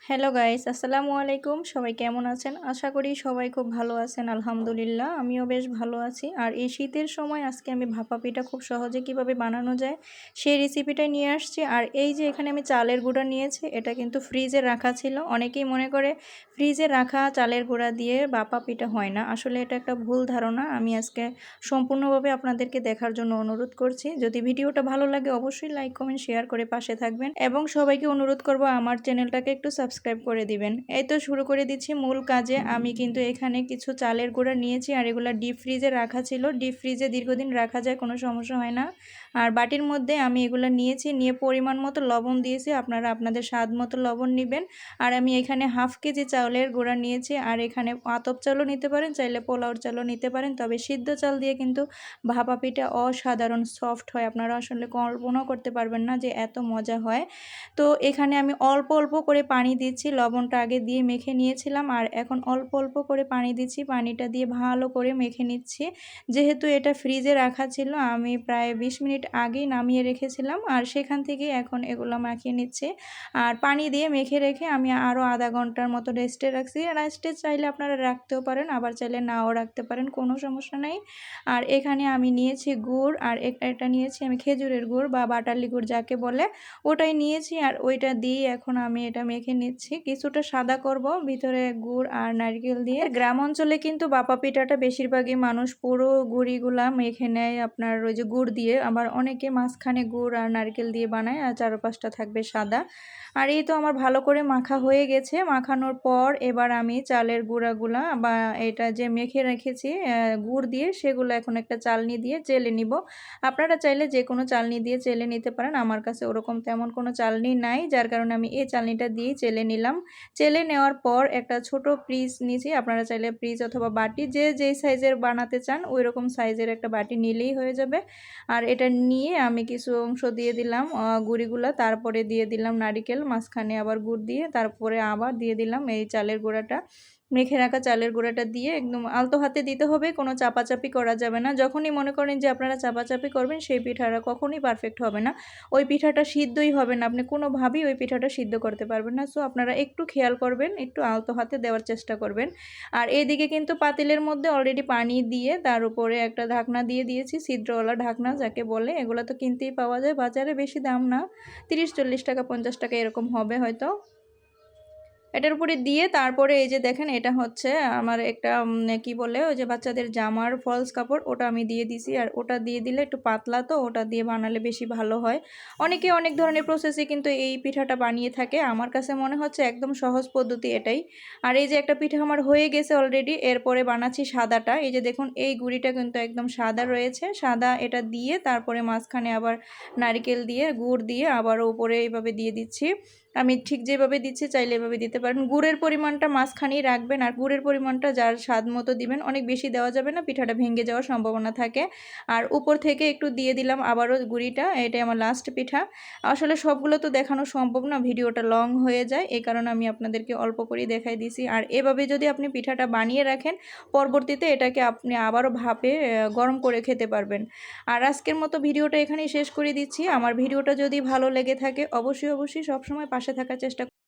Hello guys, আসসালামু আলাইকুম। সবাই কেমন আছেন? আশা করি সবাই খুব ভালো আছেন। আলহামদুলিল্লাহ, আমিও বেশ ভালো আছি। আর এই শীতের সময় আজকে আমি ভাপা পিঠা খুব সহজে কিভাবে বানানো যায় সেই রেসিপিটাই নিয়ে আসছি। আর এই যে এখানে আমি চালের গুঁড়া নিয়েছি, এটা কিন্তু ফ্রিজে রাখা ছিল। অনেকেই মনে করে ফ্রিজে রাখা চালের গুঁড়া দিয়ে ভাপা পিঠা হয় না। আসলে এটা একটা ভুল ধারণা। আমি আজকে সম্পূর্ণভাবে আপনাদেরকে দেখার জন্য অনুরোধ করছি। যদি ভিডিওটা ভালো লাগে অবশ্যই লাইক, কমেন্ট, শেয়ার করে পাশে থাকবেন এবং সবাইকে অনুরোধ করব আমার চ্যানেলটাকে একটু সাবস্ক্রাইব করে দিবেন। এই তো শুরু করে দিচ্ছি মূল কাজে। আমি কিন্তু এখানে কিছু চালের গুঁড়া নিয়েছি আর এগুলো ডিপ ফ্রিজে রাখা ছিল। ডিপ ফ্রিজে দীর্ঘদিন রাখা যায়, কোনো সমস্যা হয় না। আর বাটির মধ্যে আমি এগুলো নিয়েছি, নিয়ে পরিমাণ মতো লবণ দিয়েছি। আপনারা আপনাদের স্বাদ মতো লবণ নেবেন। আর আমি এখানে হাফ কেজি চাউলের গুঁড়া নিয়েছি। আর এখানে আতপ চালও নিতে পারেন, চাইলে পোলাওর চালও নিতে পারেন। তবে সিদ্ধ চাল দিয়ে কিন্তু ভাপা পিঠা অসাধারণ সফট হয়। আপনারা আসলে কল্পনাও করতে পারবেন না যে এত মজা হয়। তো এখানে আমি অল্প অল্প করে পানি দিচ্ছি। লবণটা আগে দিয়ে মেখে নিয়েছিলাম আর এখন অল্প অল্প করে পানি দিচ্ছি। পানিটা দিয়ে ভালো করে মেখে নিচ্ছি। যেহেতু এটা ফ্রিজে রাখা ছিল, আমি প্রায় 20 মিনিট আগেই নামিয়ে রেখেছিলাম আর সেখান থেকে এখন এগুলো মাখিয়ে নিচ্ছি। আর পানি দিয়ে মেখে রেখে আমি আরও আধা ঘন্টার মতো রেস্টে রাখছি। রেস্টে চাইলে আপনারা রাখতেও পারেন, আবার চাইলে নাও রাখতে পারেন, কোনো সমস্যা নেই। আর এখানে আমি নিয়েছি গুড় আর এটা নিয়েছি আমি খেজুরের গুড় বা বাটালি গুড় যাকে বলে, ওটাই নিয়েছি। আর ওইটা দিয়ে এখন আমি এটা মেখে নিচ্ছি। কিছুটা সাদা করব ভিতরে গুড় আর নারকেল দিয়ে। গ্রাম অঞ্চলে কিন্তু ভাপা পিঠাটা বেশিরভাগই মানুষ পুরো গুঁড়িগুলা মেখে নেয় আপনার ওই যে গুড় দিয়ে, আবার অনেকে মাঝখানে গুড় আর নারকেল দিয়ে বানায় আর চারপাশটা থাকবে সাদা। আর এই তো আমার ভালো করে মাখা হয়ে গেছে। মাখানোর পর এবার আমি চালের গুঁড়াগুলা বা এটা যে মেখে রেখেছি গুড় দিয়ে, সেগুলো এখন একটা চালনি দিয়ে চেলে নিব। আপনারা চাইলে যে কোনো চালনি দিয়ে চেলে নিতে পারেন। আমার কাছে ওরকম তেমন কোনো চালনি নাই, যার কারণে আমি এই চালনিটা দিয়েই চেলে নিলাম। চেলে নেওয়ার পর একটা ছোট পিস নিয়েছি। আপনারা চাইলে পিস অথবা বাটি যে যেই সাইজের বানাতে চান ওই রকম সাইজের একটা বাটি নিলেই হয়ে যাবে। আর এটা নিয়ে আমি কিছু অংশ দিয়ে দিলাম গুঁড়িগুলা, তারপরে দিয়ে দিলাম নারিকেল, মাঝখানে আবার গুড় দিয়ে, তারপরে আবার দিয়ে দিলাম এই চালের গুঁড়াটা। মেখে রাখা চালের গুঁড়াটা দিয়ে একদম আলতো হাতে দিতে হবে, কোনো চাপাচাপি করা যাবে না। যখনই মনে করেন যে আপনারা চাপাচাপি করবেন সেই পিঠাটা কখনোই পারফেক্ট হবে না, ওই পিঠাটা সিদ্ধই হবে না, আপনি কোনোভাবেই ওই পিঠাটা সিদ্ধ করতে পারবেন না। সো আপনারা একটু খেয়াল করবেন, একটু আলতো হাতে দেওয়ার চেষ্টা করবেন। আর এইদিকে কিন্তু পাতিলের মধ্যে অলরেডি পানি দিয়ে তার উপরে একটা ঢাকনা দিয়ে দিয়েছি, ছিদ্রওয়ালা ঢাকনা যাকে বলে। এগুলো তো কিনতেই পাওয়া যায় বাজারে, বেশি দাম না, 30-40 টাকা 50 টাকা এরকম হবে হয়তো। এটার উপরে দিয়ে তারপরে এই যে দেখেন, এটা হচ্ছে আমার একটা কি বলে ওই যে বাচ্চাদের জামার ফলস কাপড়, ওটা আমি দিয়ে দিছি। আর ওটা দিয়ে দিলে একটু পাতলা, তো ওটা দিয়ে বানালে বেশি ভালো হয়। অনেকে অনেক ধরনের প্রসেসে কিন্তু এই পিঠাটা বানিয়ে থাকে। আমার কাছে মনে হচ্ছে একদম সহজ পদ্ধতি এটাই। আর এই যে একটা পিঠা আমার হয়ে গেছে অলরেডি। এরপরে বানাচ্ছি সাদাটা। এই যে দেখুন, এই গুঁড়িটা কিন্তু একদম সাদা রয়েছে। সাদা এটা দিয়ে তারপরে মাঝখানে আবার নারকেল দিয়ে গুড় দিয়ে আবার উপরে এইভাবে দিয়ে দিচ্ছি। আমি ঠিক যেভাবে দিচ্ছি চাইলে এভাবে দিতে পারেন। গুড়ের পরিমাণটা মাঝখানেই রাখবেন আর গুড়ের পরিমাণটা যার স্বাদ মতো দিবেন। অনেক বেশি দেওয়া যাবে না, পিঠাটা ভেঙে যাওয়ার সম্ভাবনা থাকে। আর উপর থেকে একটু দিয়ে দিলাম আবারও গুঁড়িটা। এটাই আমার লাস্ট পিঠা। আসলে সবগুলো তো দেখানো সম্ভব না, ভিডিওটা লং হয়ে যায়, এই কারণে আমি আপনাদেরকে অল্প করেই দেখাই দিছি। আর এভাবে যদি আপনি পিঠাটা বানিয়ে রাখেন, পরবর্তীতে এটাকে আপনি আবারও ভাপে গরম করে খেতে পারবেন। আর আজকের মতো ভিডিওটা এখানেই শেষ করে দিচ্ছি। আমার ভিডিওটা যদি ভালো লেগে থাকে অবশ্যই সবসময় পাশে থাকার চেষ্টা